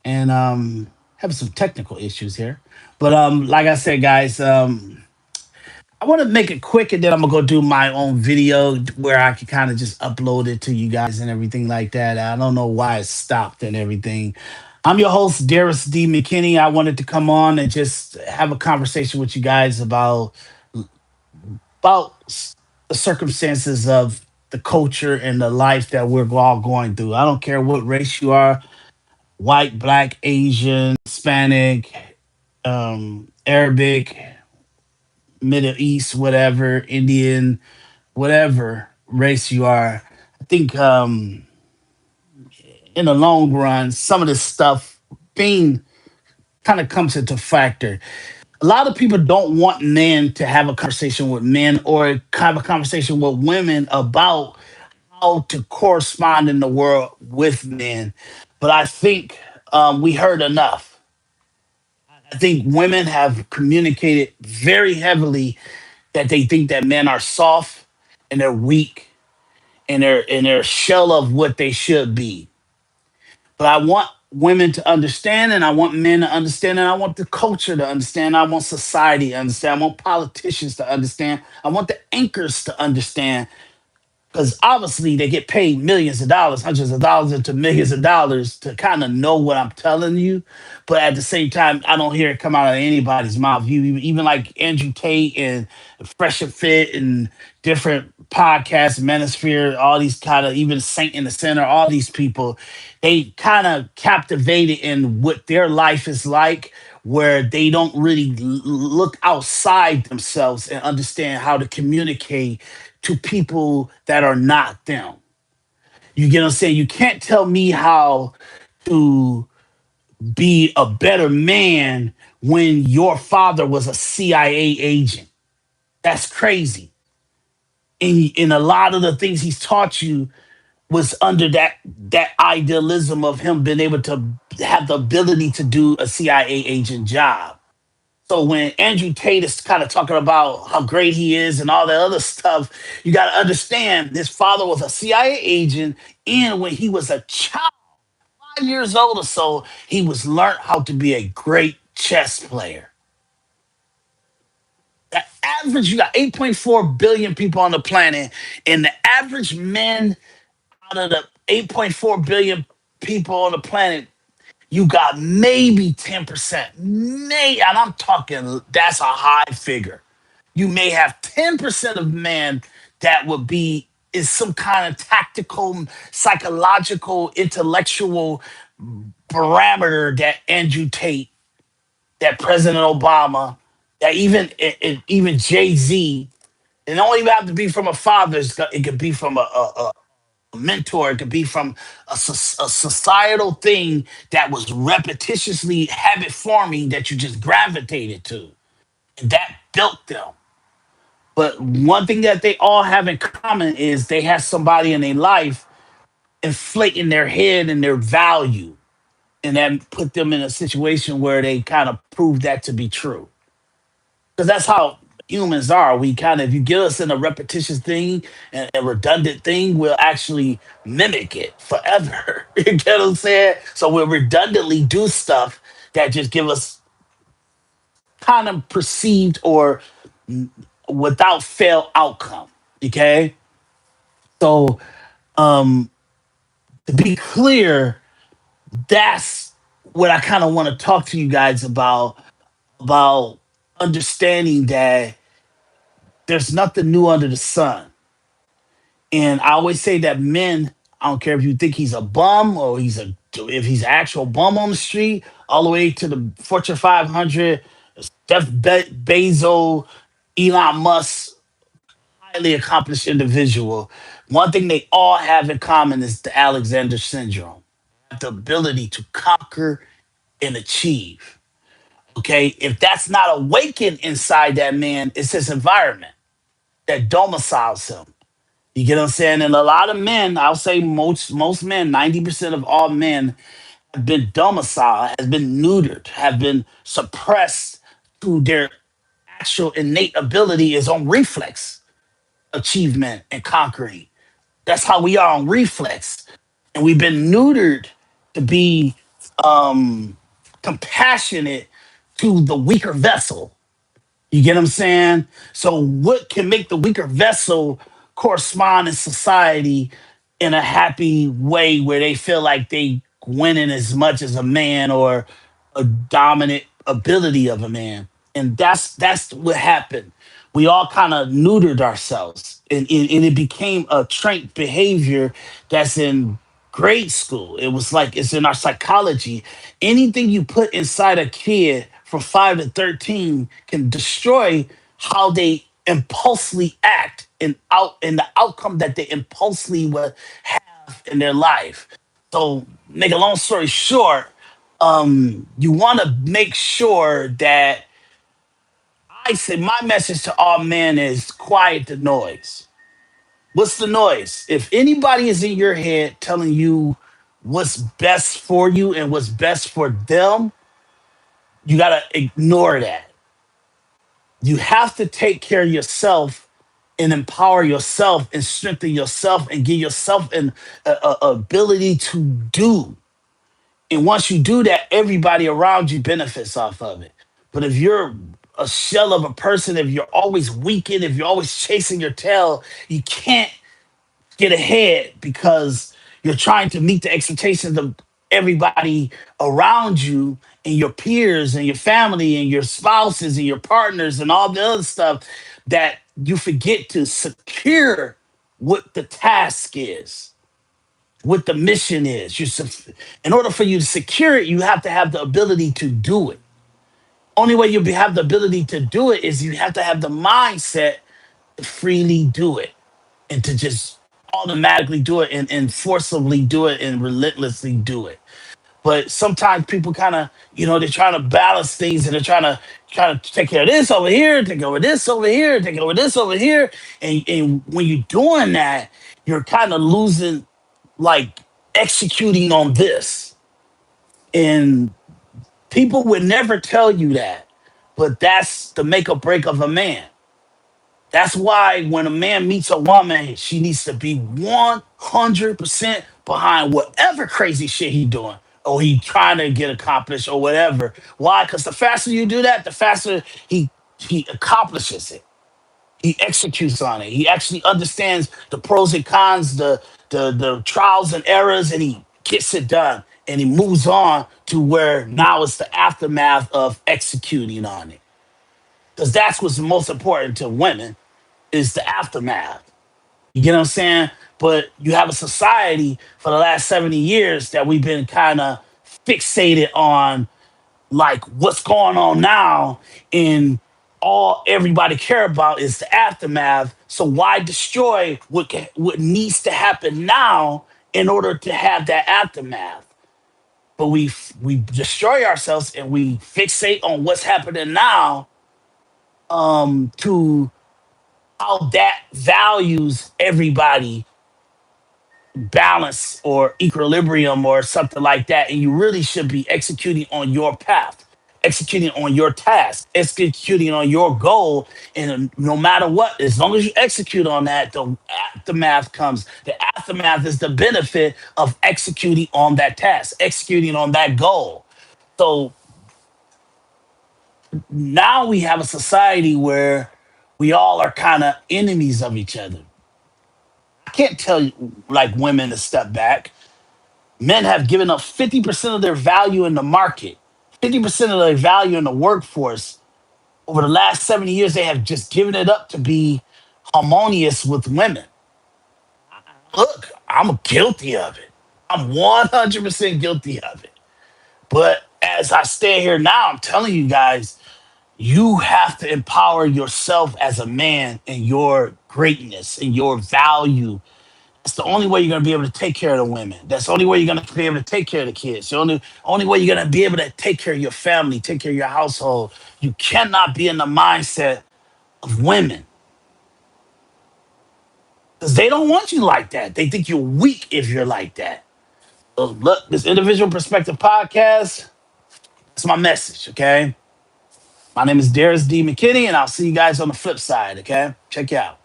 and having some technical issues here. But like I said, guys, I want to make it quick, and then I'm gonna go do my own video where I can kind of just upload it to you guys and everything like that. I don't know why it stopped and everything. I'm your host, Daris D. McKinney. I wanted to come on and just have a conversation with you guys about the circumstances of the culture and the life that we're all going through. I don't care what race you are, white, black, Asian, Hispanic, Arabic, Middle East, whatever, Indian, whatever race you are. I think in the long run, some of this stuff being kind of comes into factor. A lot of people don't want men to have a conversation with men or have a conversation with women about how to correspond in the world with men. But I think we heard enough. I think women have communicated very heavily that they think that men are soft and they're weak and they're shell of what they should be. But I want women to understand, and I want men to understand, and I want the culture to understand. I want society to understand. I want politicians to understand. I want the anchors to understand because obviously they get paid millions of dollars, hundreds of dollars into millions of dollars to kind of know what I'm telling you. But at the same time, I don't hear it come out of anybody's mouth. You even like Andrew Tate and Fresh and Fit and different podcasts, Manosphere, all these kind of even Saint in the Center, all these people, they kind of captivated in what their life is like where they don't really look outside themselves and understand how to communicate to people that are not them. You get what I'm saying? You can't tell me how to be a better man when your father was a CIA agent. That's crazy. And a lot of the things he's taught you was under that idealism of him being able to have the ability to do a CIA agent job. So when Andrew Tate is kind of talking about how great he is and all that other stuff, you got to understand his father was a CIA agent, and when he was a child, 5 years old or so, he was learned how to be a great chess player. The average, you got 8.4 billion people on the planet, and the average men out of the 8.4 billion people on the planet, you got maybe 10%. May, and I'm talking, that's a high figure. You may have 10% of men that would be is some kind of tactical, psychological, intellectual parameter that Andrew Tate, that President Obama, that even Jay Z, it don't even have to be from a father. It could be from a mentor. It could be from a societal thing that was repetitiously habit forming that you just gravitated to, and that built them. But one thing that they all have in common is they have somebody in their life inflating their head and their value, and that put them in a situation where they kind of prove that to be true. Because that's how humans are. We kind of, if you get us in a repetitious thing and a redundant thing, we'll actually mimic it forever. You get what I'm saying? So we'll redundantly do stuff that just give us kind of perceived or without fail outcome. Okay. So um to be clear, that's what I kind of want to talk to you guys about understanding that there's nothing new under the sun. And I always say that men, I don't care if you think he's a bum or if he's an actual bum on the street, all the way to the Fortune 500, Bezos, Elon Musk, highly accomplished individual. One thing they all have in common is the Alexander syndrome, the ability to conquer and achieve. Okay, if that's not awakened inside that man, it's his environment that domiciles him. You get what I'm saying? And a lot of men, I'll say most men, 90% of all men have been domiciled, has been neutered, have been suppressed to their actual innate ability is on reflex achievement and conquering. That's how we are on reflex. And we've been neutered to be um compassionate to the weaker vessel. You get what I'm saying? So, what can make the weaker vessel correspond in society in a happy way where they feel like they winning as much as a man or a dominant ability of a man? And that's what happened. We all kind of neutered ourselves, and it became a trait behavior that's in grade school. It was like it's in our psychology. Anything you put inside a kid from 5 to 13 can destroy how they impulsively act and out and the outcome that they impulsively will have in their life. So, make a long story short, you want to make sure that I say my message to all men is quiet the noise. What's the noise? If anybody is in your head telling you what's best for you and what's best for them, you got to ignore that. You have to take care of yourself and empower yourself and strengthen yourself and give yourself an ability to do. And once you do that, everybody around you benefits off of it. But if you're a shell of a person, if you're always weakened, if you're always chasing your tail, you can't get ahead because you're trying to meet the expectations of everybody around you and your peers and your family and your spouses and your partners and all the other stuff that you forget to secure what the task is, what the mission is. In order for you to secure it, you have to have the ability to do it. Only way you have the ability to do it is you have to have the mindset to freely do it and to just automatically do it and forcibly do it and relentlessly do it. But sometimes people kind of, they're trying to balance things and they're trying to take care of this over here, take over this over here, take over this over here. And when you're doing that, you're kind of losing like executing on this. And people would never tell you that. But that's the make or break of a man. That's why when a man meets a woman, she needs to be 100% behind whatever crazy shit he doing or he trying to get accomplished or whatever. Why? Because the faster you do that, the faster he accomplishes it. He executes on it. He actually understands the pros and cons, the trials and errors, and he gets it done. And he moves on to where now it's the aftermath of executing on it. Because that's what's most important to women is the aftermath. You get what I'm saying? But you have a society for the last 70 years that we've been kind of fixated on like what's going on now, and all everybody care about is the aftermath. So why destroy what needs to happen now in order to have that aftermath? But we destroy ourselves and we fixate on what's happening now, to how that values everybody balance or equilibrium or something like that. And you really should be executing on your path, executing on your task, executing on your goal. And no matter what, as long as you execute on that, the aftermath comes. The aftermath is the benefit of executing on that task, executing on that goal. So now we have a society where we all are kind of enemies of each other. I can't tell you like women to step back. Men have given up 50% of their value in the market, 50% of their value in the workforce. Over the last 70 years, they have just given it up to be harmonious with women. Look, I'm guilty of it. I'm 100% guilty of it. But as I stand here now, I'm telling you guys, you have to empower yourself as a man and your greatness and your value. It's the only way you're going to be able to take care of the women. That's the only way you're going to be able to take care of the kids. The only way you're going to be able to take care of your family, take care of your household. You cannot be in the mindset of women because they don't want you like that. They think you're weak if you're like that. So look, this Individual Perspective podcast, that's my message, okay? My name is Daris D. McKinney, and I'll see you guys on the flip side, okay? Check you out.